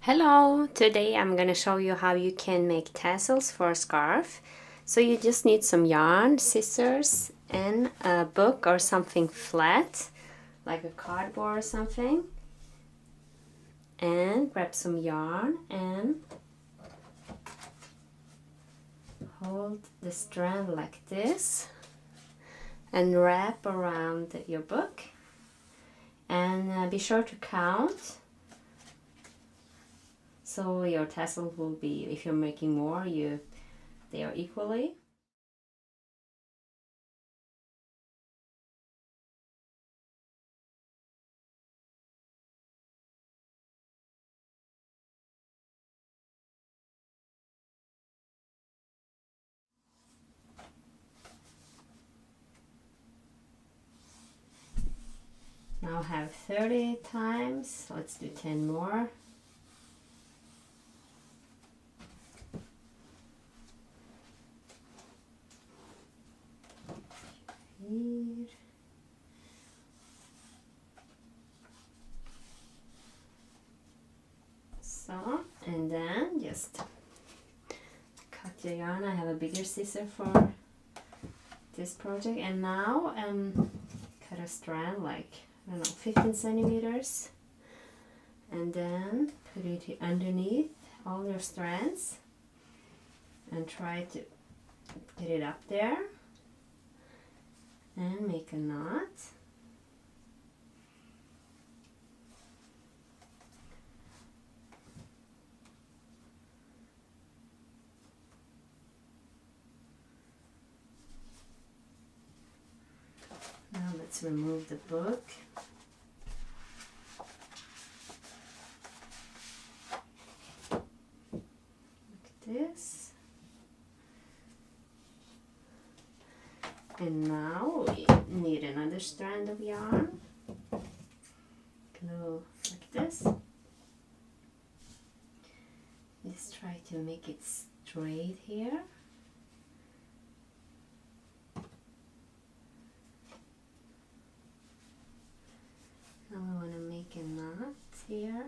Hello! Today I'm going to show you how you can make tassels for a scarf. So you just need some yarn, scissors, and a book or something flat, like a cardboard or something. And grab some yarn and hold the strand like this and wrap around your book. And be sure to count. So your tassel will be, if you're making more, they are equally. Now have 30 times. Let's do 10 more. Here. So, and then just cut your yarn. I have a bigger scissor for this project, and now cut a strand like, I don't know, 15 centimeters, and then put it underneath all your strands and try to get it up there and make a knot. Now let's remove the book. Like this. And now we need another strand of yarn. Go like this. Just try to make it straight here. Now we want to make a knot here.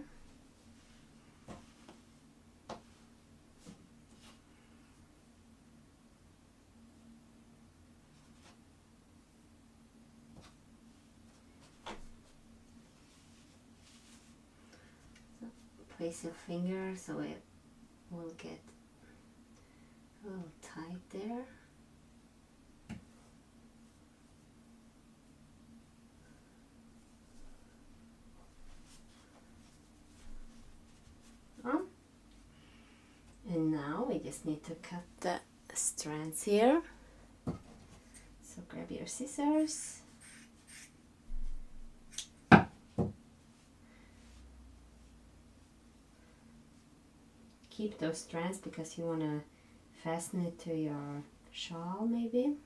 So place your finger so it will get a little tight there. And now we just need to cut the strands here. So grab your scissors. Keep those strands because you want to fasten it to your shawl maybe.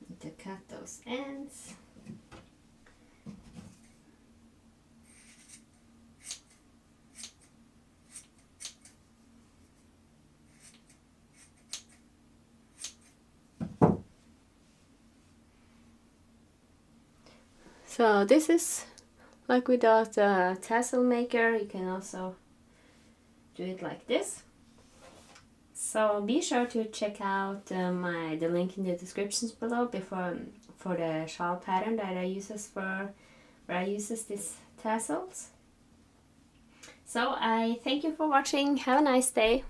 Need to cut those ends. So this is like without a tassel maker. You can also do it like this. So be sure to check out the link in the descriptions below for the shawl pattern that I uses these tassels. So I thank you for watching. Have a nice day.